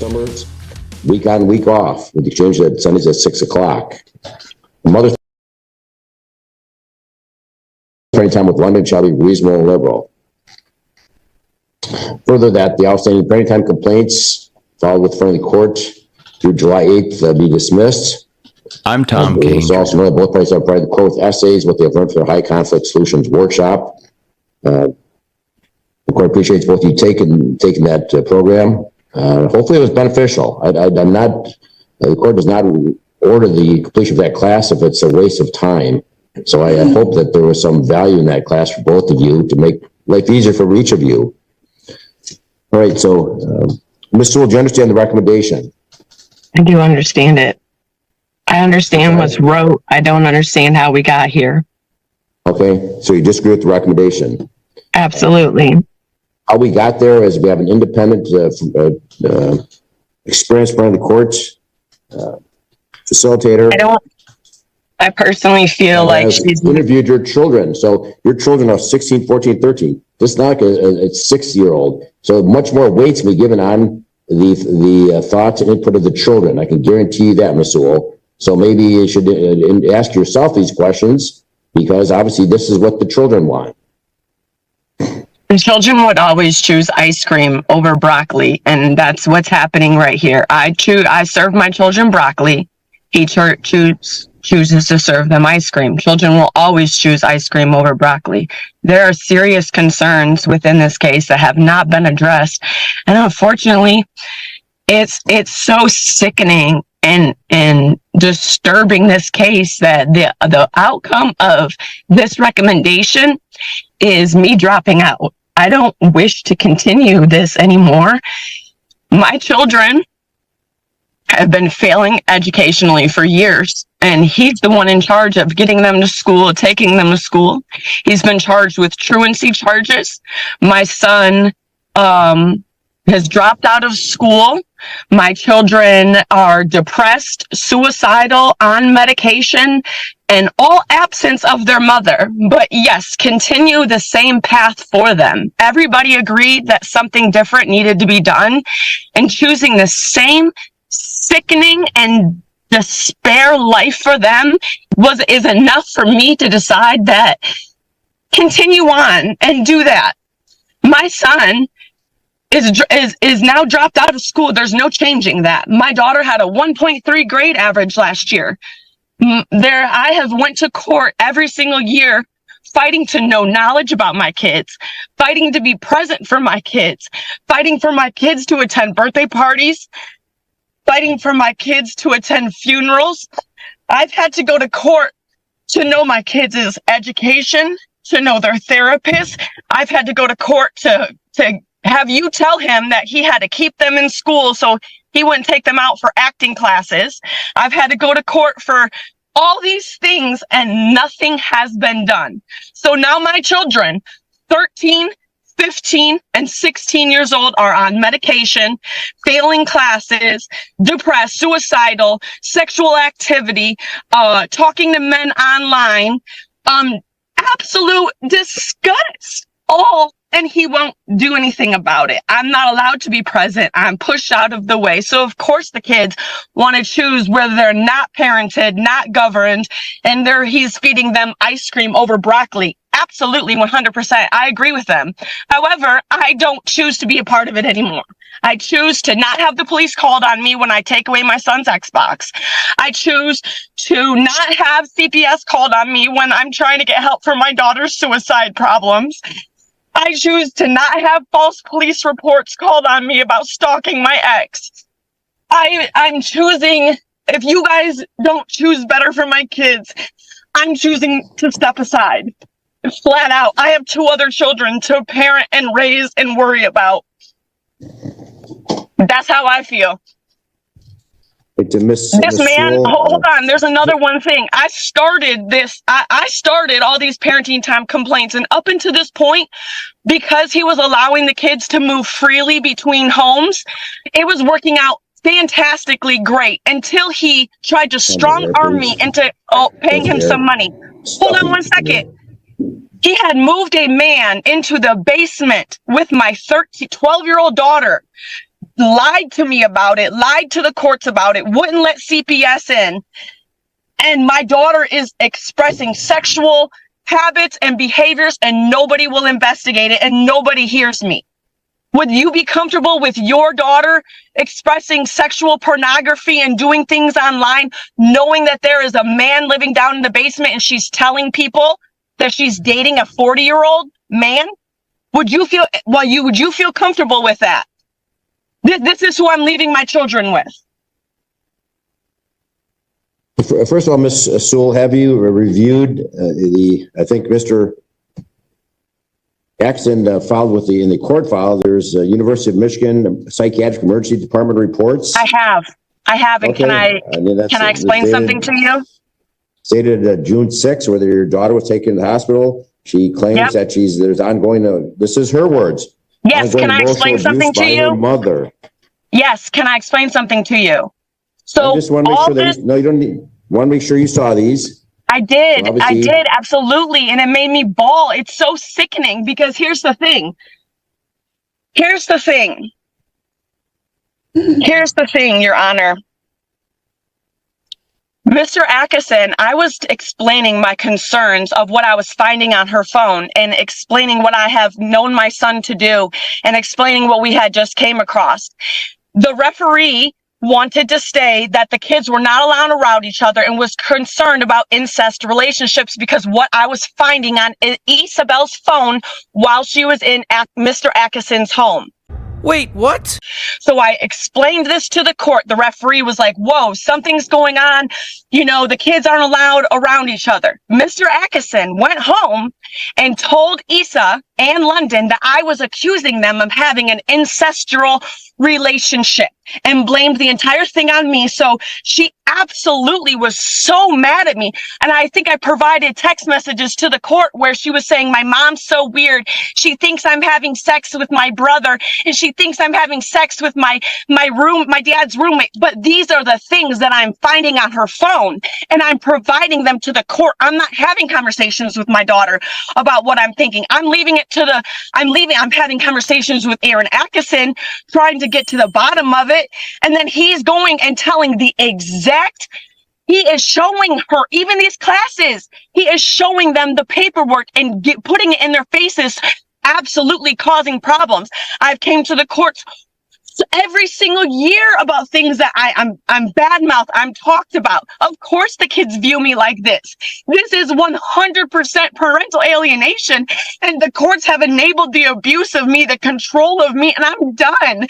summers, week on, week off, with the exchange at Sundays at 6 o'clock. Mother's parenting time with London shall be reasonable and liberal. Further, that the outstanding parenting time complaints filed with friendly court through July 8th be dismissed. I'm Tom King. King. It's also known that both parties are provided the court with essays, what they have learned for their high conflict solutions workshop. The court appreciates both you taking that program. Hopefully it was beneficial. I'm not, the court does not order the completion of that class if it's a waste of time. So I hope that there was some value in that class for both of you to make life easier for each of you. All right, so Ms. Sewell, do you understand the recommendation? I do understand it. I understand what's wrote. I don't understand how we got here. Okay, so you disagree with the recommendation? Absolutely. How we got there is we have an independent, experienced front of the court facilitator. I personally feel like she's interviewed your children. So your children are 16, 14, 13. This is not like a 6-year-old. So much more weight to be given on the thoughts and input of the children. I can guarantee you that, Ms. Sewell. So maybe you should ask yourself these questions, because obviously this is what the children want. the children would always choose ice cream over broccoli, and that's what's happening right here. I serve my children broccoli. He chooses to serve them ice cream. Children will always choose ice cream over broccoli. There are serious concerns within this case that have not been addressed, and unfortunately, it's so sickening and disturbing, this case, that the outcome of this recommendation is me dropping out. I don't wish to continue this anymore. My children have been failing educationally for years, and he's the one in charge of getting them to school, taking them to school. He's been charged with truancy charges. My son has dropped out of school. My children are depressed, suicidal, on medication, and all absence of their mother. But yes, continue the same path for them. Everybody agreed that something different needed to be done, and choosing the same sickening and despair life for them is enough for me to decide that continue on and do that. My son is now dropped out of school. There's no changing that. My daughter had a 1.3 grade average last year. I have went to court every single year, fighting to know knowledge about my kids, fighting to be present for my kids, fighting for my kids to attend birthday parties, fighting for my kids to attend funerals. I've had to go to court to know my kids' education, to know their therapist. I've had to go to court to have you tell him that he had to keep them in school so he wouldn't take them out for acting classes. I've had to go to court for all these things, and nothing has been done. So now my children, 13, 15, and 16 years old, are on medication, failing classes, depressed, suicidal, sexual activity, talking to men online, absolute disgust, all, and he won't do anything about it. I'm not allowed to be present. I'm pushed out of the way. So of course the kids want to choose whether they're not parented, not governed, and he's feeding them ice cream over broccoli. Absolutely, 100%. I agree with them. However, I don't choose to be a part of it anymore. I choose to not have the police called on me when I take away my son's Xbox. I choose to not have CPS called on me when I'm trying to get help for my daughter's suicide problems. I choose to not have false police reports called on me about stalking my ex. I'm choosing, if you guys don't choose better for my kids, I'm choosing to step aside. Flat out. I have 2 other children to parent and raise and worry about. That's how I feel. This man, hold on. There's another one thing. I started this. I started all these parenting time complaints, and up until this point, because he was allowing the kids to move freely between homes, it was working out fantastically great until he tried to strong arm me into paying him some money. Hold on one second. He had moved a man into the basement with my 12-year-old daughter, lied to me about it, lied to the courts about it, wouldn't let CPS in. And my daughter is expressing sexual habits and behaviors, and nobody will investigate it, and nobody hears me. Would you be comfortable with your daughter expressing sexual pornography and doing things online, knowing that there is a man living down in the basement and she's telling people that she's dating a 40-year-old man? Would you feel comfortable with that? This is who I'm leaving my children with. First of all, Ms. Sewell, have you reviewed I think Mr. Jackson filed in the court file, there's University of Michigan Psychiatric Emergency Department reports. I have, and Okay. can I explain something to you? Stated June 6th, whether your daughter was taken to the hospital. She claims that there's ongoing, this is her words. Yes, can I explain something to you? Her mother. Yes, can I explain something to you? So I just want to make sure that, no, you don't need, want to make sure you saw these. I did, absolutely. And it made me bawl. It's so sickening because here's the thing, Your Honor. Mr. Atkinson, I was explaining my concerns of what I was finding on her phone and explaining what I have known my son to do and explaining what we had just came across. The referee wanted to say that the kids were not allowed around each other and was concerned about incest relationships because what I was finding on Isabel's phone while she was in Mr. Atkinson's home. Wait, what? So I explained this to the court. The referee was like, whoa, something's going on. You know, the kids aren't allowed around each other. Mr. Atkinson went home and told Isa and London that I was accusing them of having an incestual relationship and blamed the entire thing on me. So she absolutely was so mad at me. And I think I provided text messages to the court where she was saying, my mom's so weird. She thinks I'm having sex with my brother and she thinks I'm having sex with my dad's roommate. But these are the things that I'm finding on her phone and I'm providing them to the court. I'm not having conversations with my daughter about what I'm thinking. I'm having conversations with Aaron Atkinson, trying to get to the bottom of it. And then he's going and telling he is showing her, even these classes, he is showing them the paperwork and putting it in their faces, absolutely causing problems. I've came to the courts every single year about things that I'm badmouthed, I'm talked about. Of course the kids view me like this. This is 100% parental alienation, and the courts have enabled the abuse of me, the control of me, and I'm done.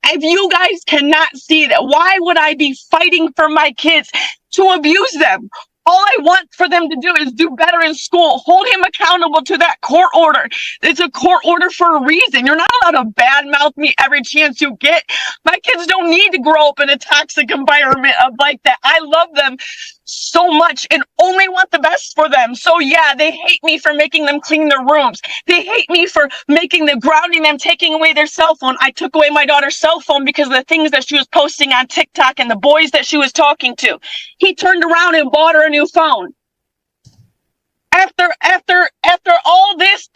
If you guys cannot see that, why would I be fighting for my kids to abuse them? All I want for them to do is do better in school. Hold him accountable to that court order. It's a court order for a reason. You're not allowed to badmouth me every chance you get. My kids don't need to grow up in a toxic environment like that. I love them so much and only want the best for them. So yeah, they hate me for making them clean their rooms. They hate me for grounding them, taking away their cell phone. I took away my daughter's cell phone because of the things that she was posting on TikTok and the boys that she was talking to. He turned around and bought her a new phone. After all this,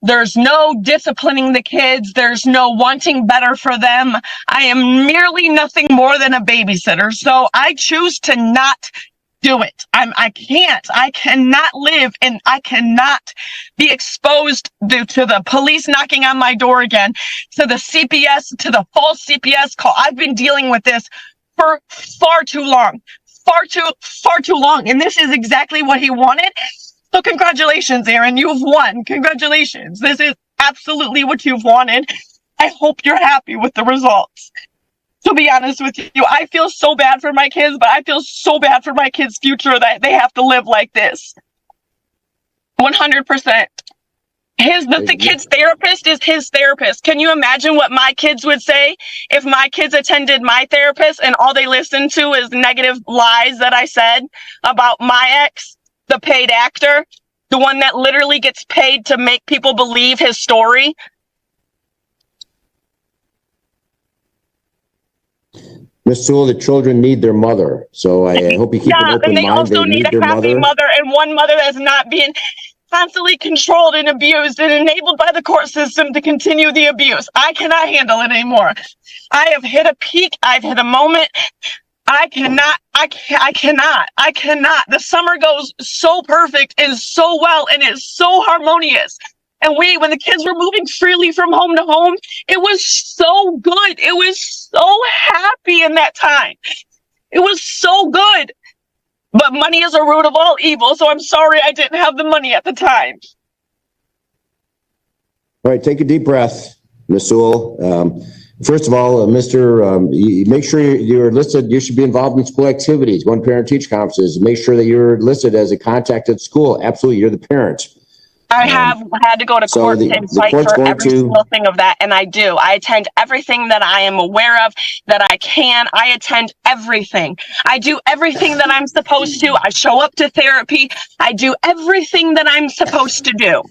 there's no disciplining the kids. There's no wanting better for them. I am merely nothing more than a babysitter. So I choose to not do it. I cannot live and I cannot be exposed to the police knocking on my door again, to the CPS, to the false CPS call. I've been dealing with this for far too long. And this is exactly what he wanted. So congratulations, Aaron, you've won. Congratulations. This is absolutely what you've wanted. I hope you're happy with the results. To be honest with you, I feel so bad for my kids, but I feel so bad for my kids' future that they have to live like this. 100%. The kid's therapist is his therapist. Can you imagine what my kids would say if my kids attended my therapist and all they listened to is negative lies that I said about my ex? The paid actor, the one that literally gets paid to make people believe his story. Ms. Sewell, the children need their mother. So I hope you keep an open mind. And they also need a happy mother and one mother that's not being constantly controlled and abused and enabled by the court system to continue the abuse. I cannot handle it anymore. I have hit a peak. I've hit a moment. I cannot. The summer goes so perfect and so well, and it's so harmonious. And when the kids were moving freely from home to home, it was so good. It was so happy in that time. It was so good. But money is a root of all evil, so I'm sorry I didn't have the money at the time. All right, take a deep breath, Ms. Sewell. First of all, make sure you're listed. You should be involved in school activities, going to parent-teacher conferences. Make sure that you're listed as a contact at school. Absolutely, you're the parent. I have had to go to court and fight for every single thing of that, and I do. I attend everything that I am aware of, that I can. I attend everything. I do everything that I'm supposed to. I show up to therapy. I do everything that I'm supposed to do.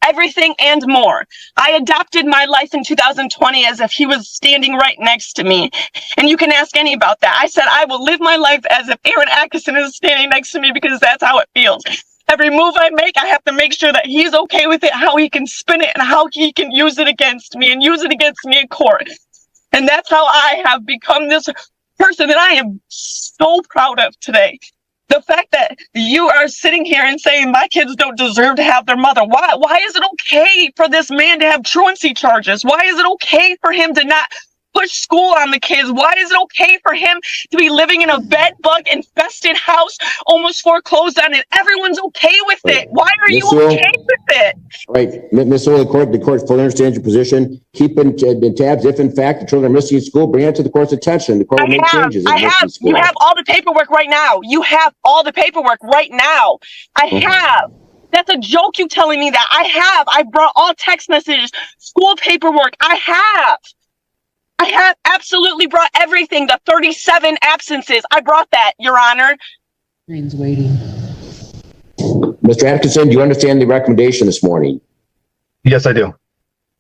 Everything and more. I adopted my life in 2020 as if he was standing right next to me. And you can ask any about that. I said, I will live my life as if Aaron Atkinson is standing next to me because that's how it feels. Every move I make, I have to make sure that he's okay with it, how he can spin it, and how he can use it against me and use it against me in court. And that's how I have become this person that I am so proud of today. The fact that you are sitting here and saying my kids don't deserve to have their mother. Why is it okay for this man to have truancy charges? Why is it okay for him to not push school on the kids? Why is it okay for him to be living in a bed bug infested house, almost foreclosed on, and everyone's okay with it? Why are you okay with it? Right, Ms. Sewell, the court fully understands your position. Keep in tabs. If in fact the children are missing in school, bring it to the court's attention. The court will make changes. You have all the paperwork right now. You have all the paperwork right now. I have. That's a joke, you telling me that. I brought all text messages, school paperwork. I have absolutely brought everything. The 37 absences. I brought that, Your Honor. Screen's waiting. Mr. Atkinson, do you understand the recommendation this morning? Yes, I do. Do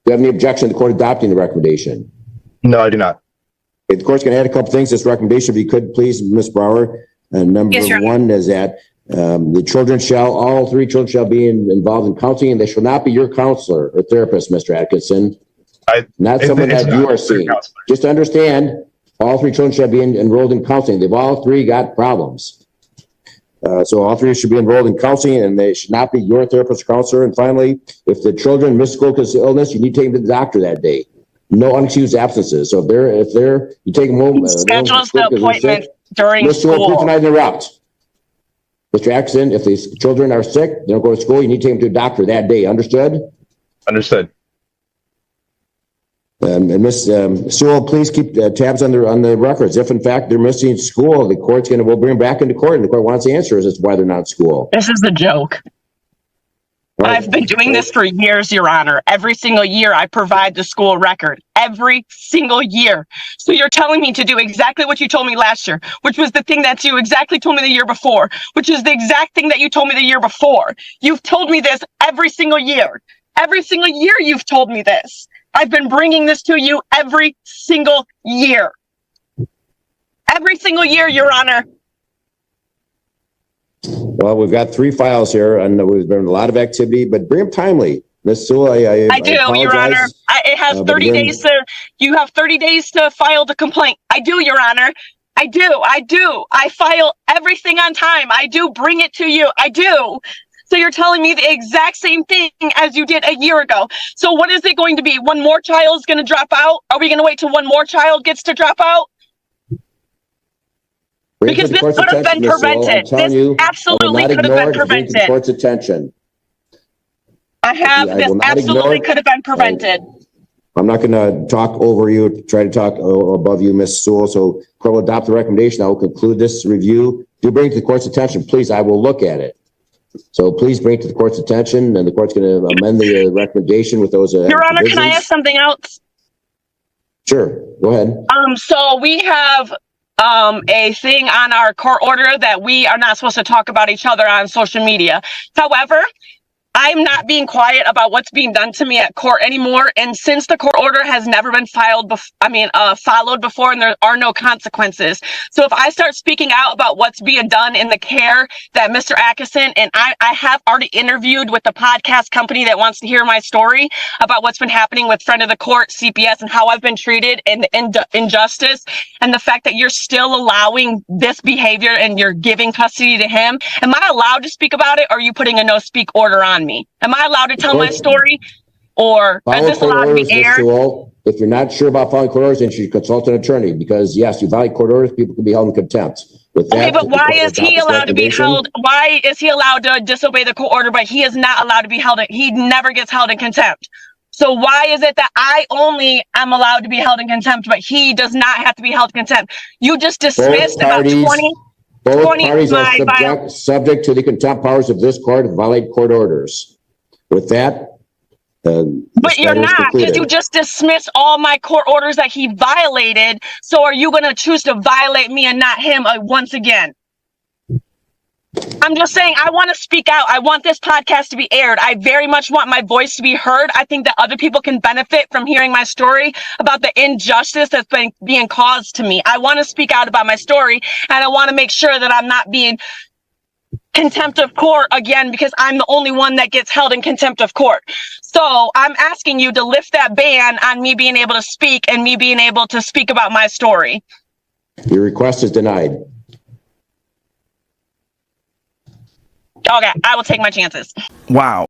you have any objection to the court adopting the recommendation? No, I do not. Okay, the court's going to add a couple things to this recommendation. If you could, please, Ms. Brower. Number one is that all three children shall be involved in counseling, and they shall not be your counselor or therapist, Mr. Atkinson. Not someone that you are seeing. Just understand, all three children should be enrolled in counseling. They've all three got problems. So all three should be enrolled in counseling, and they should not be your therapist or counselor. And finally, if the children miss school because of illness, you need to take them to the doctor that day. No unexcused absences. So if you take them home. Schedules the appointment during school. Please do not interrupt. Mr. Atkinson, if these children are sick, they don't go to school, you need to take them to a doctor that day. Understood? Understood. And Ms. Sewell, please keep tabs on the records. If in fact they're missing school, the court's we'll bring them back into court, and the court wants answers as to why they're not in school. This is a joke. Right. I've been doing this for years, Your Honor. Every single year I provide the school record. Every single year. So you're telling me to do exactly what you told me last year, which was the thing that you exactly told me the year before, which is the exact thing that you told me the year before. You've told me this every single year. Every single year you've told me this. I've been bringing this to you every single year. Every single year, Your Honor. Well, we've got 3 files here, and there's been a lot of activity, but bring them timely. Ms. Sewell, I do, Your Honor. It has 30 days you have 30 days to file the complaint. I do, Your Honor. I do. I file everything on time. I do bring it to you. I do. So you're telling me the exact same thing as you did a year ago. So what is it going to be? One more child is going to drop out? Are we going to wait till one more child gets to drop out? Because this could have been prevented. This absolutely could have been prevented. The court's attention. This absolutely could have been prevented. I'm not going to talk over you, try to talk above you, Ms. Sewell. So court will adopt the recommendation. I will conclude this review. Do bring it to the court's attention, please. I will look at it. So please bring it to the court's attention, and the court's going to amend the recommendation with those. Your Honor, can I ask something else? Sure, go ahead. So we have a thing on our court order that we are not supposed to talk about each other on social media. However, I'm not being quiet about what's being done to me at court anymore. And since the court order has never been followed before, and there are no consequences. So if I start speaking out about what's being done in the care that Mr. Atkinson, and I have already interviewed with the podcast company that wants to hear my story about what's been happening with friend of the court, CPS, and how I've been treated and the injustice, and the fact that you're still allowing this behavior and you're giving custody to him. Am I allowed to speak about it, or are you putting a no speak order on me? Am I allowed to tell my story, or is this allowed to be aired? If you're not sure about following court orders, then you should consult an attorney, because yes, you violate court orders, people can be held in contempt. With that, Okay, but why is he allowed to be held? Why is he allowed to disobey the court order, but he is not allowed to be held? He never gets held in contempt. So why is it that I only am allowed to be held in contempt, but he does not have to be held in contempt? You just dismissed about 20. Both parties are subject to the contempt powers of this court and violate court orders. With that, but you're not, because you just dismissed all my court orders that he violated. So are you going to choose to violate me and not him once again? I'm just saying, I want to speak out. I want this podcast to be aired. I very much want my voice to be heard. I think that other people can benefit from hearing my story about the injustice that's been being caused to me. I want to speak out about my story, and I want to make sure that I'm not being contempt of court again, because I'm the only one that gets held in contempt of court. So I'm asking you to lift that ban on me being able to speak and me being able to speak about my story. Your request is denied. Okay, I will take my chances. Wow.